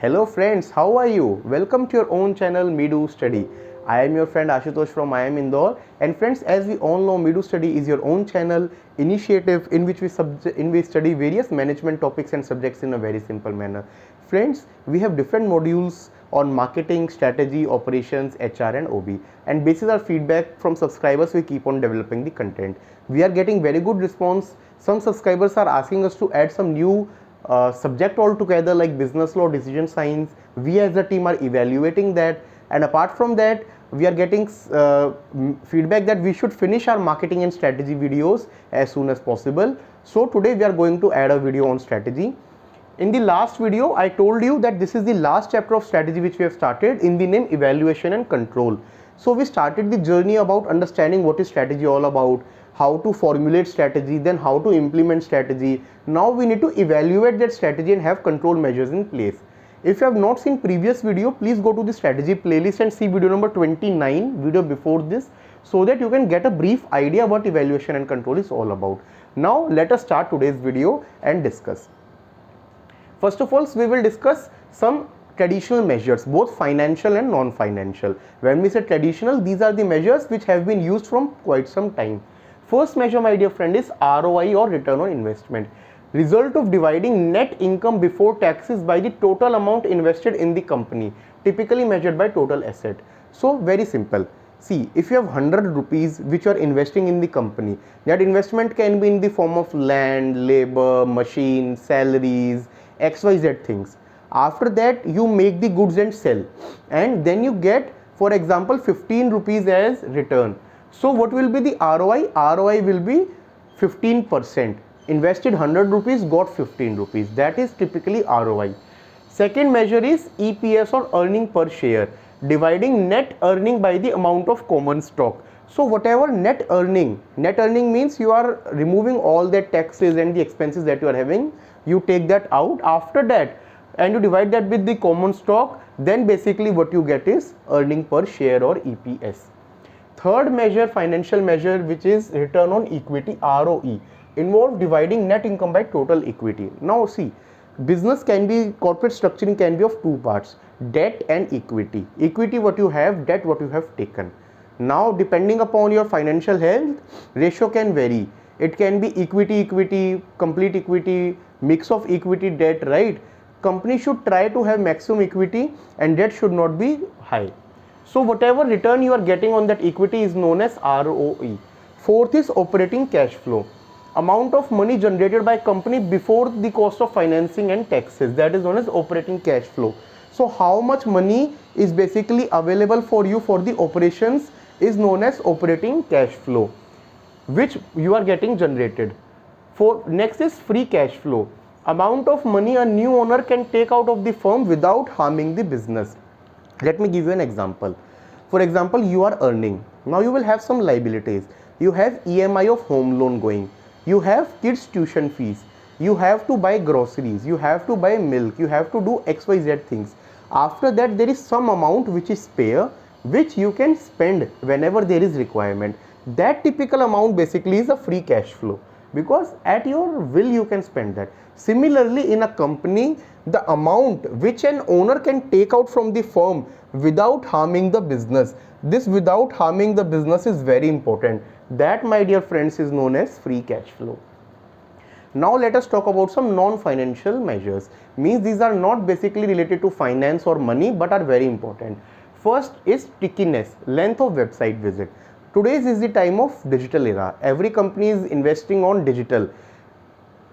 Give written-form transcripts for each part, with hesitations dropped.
Hello friends, how are you? Welcome to your own channel Midu Study. I am your friend Ashutosh from IIM Indore, and friends, as we all know, Midu Study is your own channel initiative in which we study various management topics and subjects in a very simple manner. Friends, we have different modules on marketing, strategy, operations, HR and OB, and basis our feedback from subscribers we keep on developing the content. We are getting very good response. Some subscribers are asking us to add some new subject altogether like business law, decision science. We as a team are evaluating that, and apart from that we are getting feedback that we should finish our marketing and strategy videos as soon as possible. So today we are going to add a video on strategy. In the last video I told you that this is the last chapter of strategy which we have started in the name evaluation and control. So we started the journey about understanding what is strategy all about, how to formulate strategy, then how to implement strategy. Now we need to evaluate that strategy and have control measures in place. If you have not seen previous video, please go to the strategy playlist and see video number 29, video before this, so that you can get a brief idea what evaluation and control is all about. Now let us start today's video and discuss. First of all, we will discuss some traditional measures, both financial and non-financial. When we say traditional, these are the measures which have been used from quite some time. First measure, my dear friend, is ROI or return on investment. Result of dividing net income before taxes by the total amount invested in the company, typically measured by total asset. So very simple. See, if you have 100 rupees which you are investing in the company, that investment can be in the form of land, labor, machines, salaries, XYZ things. After that you make the goods and sell, and then you get, for example, 15 rupees as return. So what will be the ROI? ROI will be 15%. Invested 100 rupees, got 15 rupees. That is typically ROI. Second measure is EPS or earning per share, dividing net earning by the amount of common stock. So whatever net earning means you are removing all the taxes and the expenses that you are having, you take that out after that and you divide that with the common stock, then basically what you get is earning per share or EPS. Third measure, financial measure, which is return on equity, ROE, involve dividing net income by total equity. Now see, business can be, corporate structuring can be of two parts, debt and equity. Equity what you have, debt what you have taken. Now depending upon your financial health, ratio can vary. It can be equity, complete equity, mix of equity, debt, right? Company should try to have maximum equity and debt should not be high. So whatever return you are getting on that equity is known as ROE. Fourth is operating cash flow. Amount of money generated by company before the cost of financing and taxes, that is known as operating cash flow. So how much money is basically available for you for the operations is known as operating cash flow, which you are getting generated. For next is free cash flow. Amount of money a new owner can take out of the firm without harming the business. Let me give you an example. For example, you are earning. Now you will have some liabilities. You have EMI of home loan going. You have kids tuition fees. You have to buy groceries. You have to buy milk. You have to do XYZ things. After that there is some amount which is spare, which you can spend whenever there is requirement. That typical amount basically is a free cash flow, because at your will you can spend that. Similarly, in a company, the amount which an owner can take out from the firm without harming the business, this without harming the business is very important. That, my dear friends, is known as free cash flow. Now let us talk about some non-financial measures. Means these are not basically related to finance or money but are very important. First is stickiness, length of website visit. Today's is the time of digital era. Every company is investing on digital.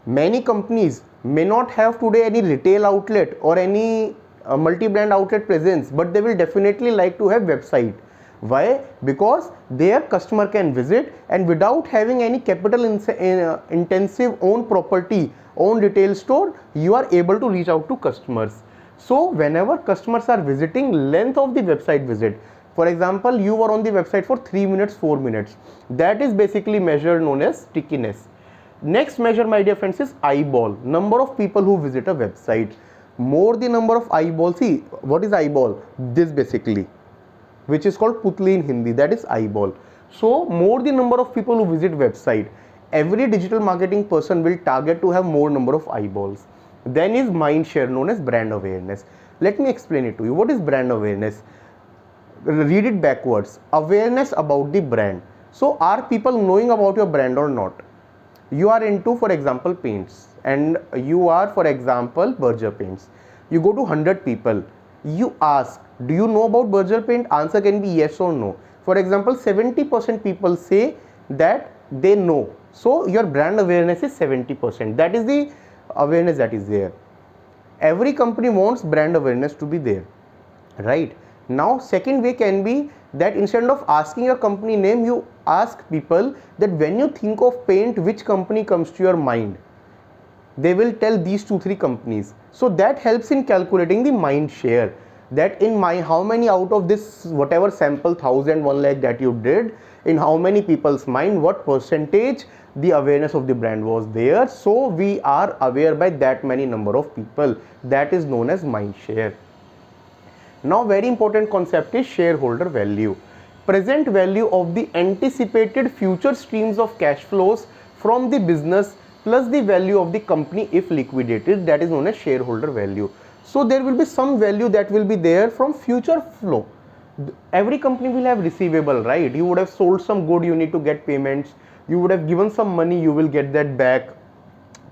Many companies may not have today any retail outlet or any multi-brand outlet presence, but they will definitely like to have website. Why? Because their customer can visit, and without having any capital intensive own property, own retail store, you are able to reach out to customers. So whenever customers are visiting, length of the website visit, for example, you were on the website for 3 minutes, 4 minutes, that is basically measure known as stickiness. Next measure, my dear friends, is eyeball, number of people who visit a website. More the number of eyeballs. See, what is eyeball? This basically, which is called putli in Hindi, that is eyeball. So more the number of people who visit website, every digital marketing person will target to have more number of eyeballs. Then is mind share, known as brand awareness. Let me explain it to you. What is brand awareness? Read it backwards. Awareness about the brand. So are people knowing about your brand or not? You are into, for example, paints, and you are, for example, Berger Paints. You go to 100 people, you ask, do you know about Berger Paint? Answer can be yes or no. For example, 70% people say that they know. So your brand awareness is 70%. That is the awareness that is there. Every company wants brand awareness to be there, right? Now second way can be that instead of asking your company name, you ask people that when you think of paint, which company comes to your mind? They will tell these 2-3 companies. So that helps in calculating the mind share, that in my how many out of this whatever sample 1000 1 lakh that you did, in how many people's mind what percentage the awareness of the brand was there. So we are aware by that many number of people. That is known as mind share. Now very important concept is shareholder value. Present value of the anticipated future streams of cash flows from the business plus the value of the company if liquidated, that is known as shareholder value. So there will be some value that will be there from future flow. Every company will have receivable, right? You would have sold some good, you need to get payments. You would have given some money, you will get that back.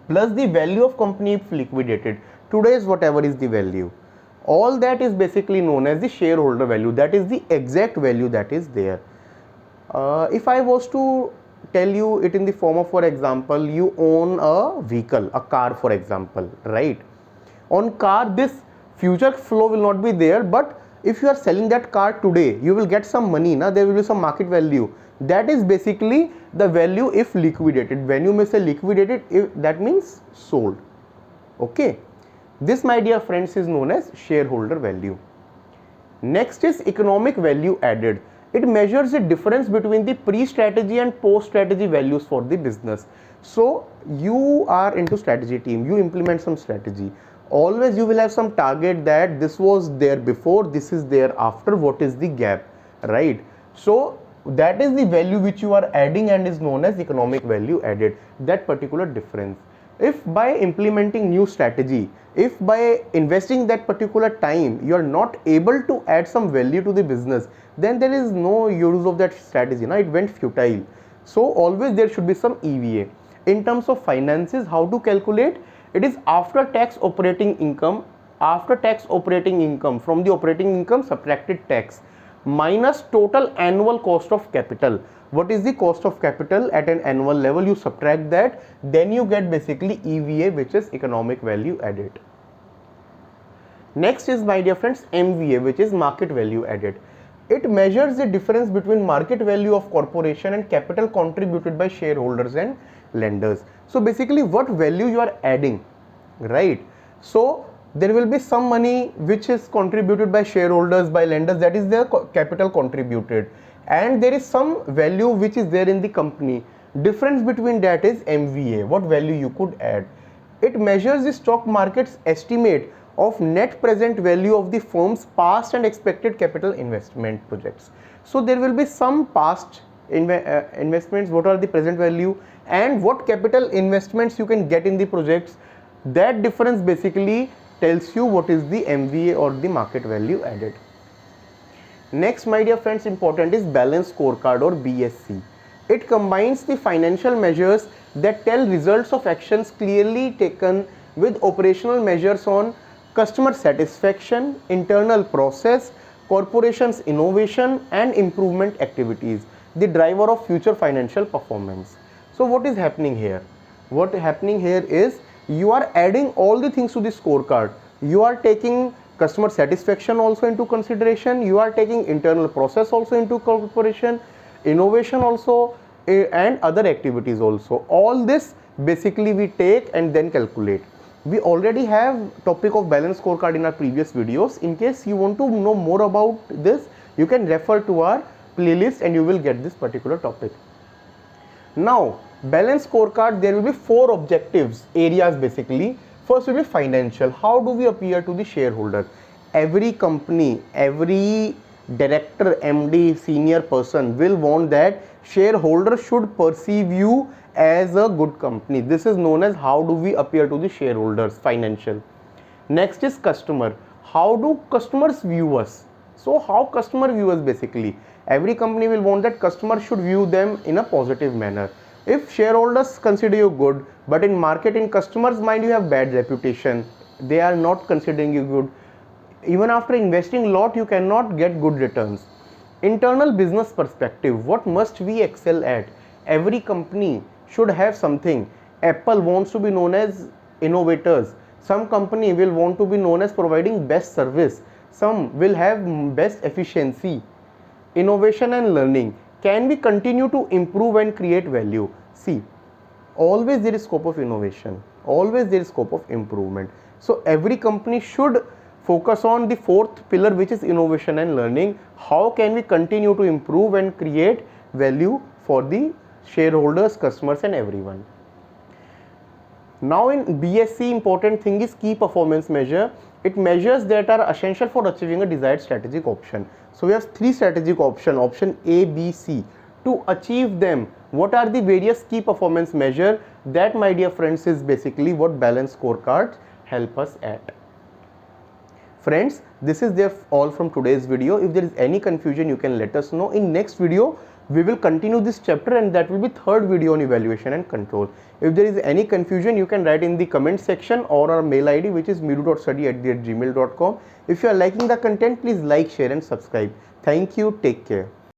Plus the value of company if liquidated. Today's whatever is the value. All that is basically known as the shareholder value. That is the exact value that is there. If I was to tell you it in the form of, for example, you own a vehicle, a car, for example, right? On car, this future flow will not be there, but if you are selling that car today, you will get some money, na? There will be some market value. That is basically the value if liquidated. When you may say liquidated, that means sold. Okay. This, my dear friends, is known as shareholder value. Next is economic value added. It measures the difference between the pre-strategy and post-strategy values for the business. So you are into strategy team, you implement some strategy. Always you will have some target that this was there before, this is there after, what is the gap, right? So that is the value which you are adding and is known as economic value added, that particular difference. If by implementing new strategy, if by investing that particular time you are not able to add some value to the business, then there is no use of that strategy, it went futile. So always there should be some EVA. In terms of finances, how to calculate? It is after tax operating income. After tax operating income, from the operating income subtracted tax, minus total annual cost of capital. What is the cost of capital at an annual level? You subtract that, then you get basically EVA, which is economic value added. Next is, my dear friends, MVA, which is market value added. It measures the difference between market value of corporation and capital contributed by shareholders and lenders. So basically what value you are adding, right? So there will be some money which is contributed by shareholders, by lenders, that is their capital contributed, and there is some value which is there in the company. Difference between that is MVA, what value you could add. It measures the stock market's estimate of net present value of the firm's past and expected capital investment projects. So there will be some past investments, what are the present value, and what capital investments you can get in the projects. That difference basically tells you what is the MVA or the market value added. Next, my dear friends, important is balanced scorecard or BSC. It combines the financial measures that tell results of actions clearly taken with operational measures on customer satisfaction, internal process, corporation's innovation and improvement activities, the driver of future financial performance. So what is happening here? What happening here is you are adding all the things to the scorecard. You are taking customer satisfaction also into consideration, you are taking internal process also into corporation, innovation also, and other activities also. All this basically we take and then calculate. We already have topic of balanced scorecard in our previous videos. In case you want to know more about this, you can refer to our playlist and you will get this particular topic. Now balanced scorecard, there will be 4 objectives areas basically. First will be financial. How do we appear to the shareholder? Every company, every director, MD, senior person will want that shareholder should perceive you as a good company. This is known as how do we appear to the shareholders, financial. Next is customer. How do customers view us? So how customer view us basically? Every company will want that customer should view them in a positive manner. If shareholders consider you good, but in market, in customers' mind, you have bad reputation, they are not considering you good. Even after investing a lot, you cannot get good returns. Internal business perspective, what must we excel at? Every company should have something. Apple wants to be known as innovators. Some company will want to be known as providing best service. Some will have best efficiency. Innovation and learning, can we continue to improve and create value? See, always there is scope of innovation, always there is scope of improvement. So every company should focus on the fourth pillar, which is innovation and learning. How can we continue to improve and create value for the shareholders, customers and everyone? Now in BSc, important thing is key performance measure. It measures that are essential for achieving a desired strategic option. So we have three strategic option A, B, C. To achieve them, what are the various key performance measure? That, my dear friends, is basically what balanced scorecards help us at. Friends, this is all from today's video. If there is any confusion, you can let us know. In next video, we will continue this chapter, and that will be third video on evaluation and control. If there is any confusion, you can write in the comment section or our mail ID, which is meedu.study@gmail.com. If you are liking the content, please like, share and subscribe. Thank you. Take care.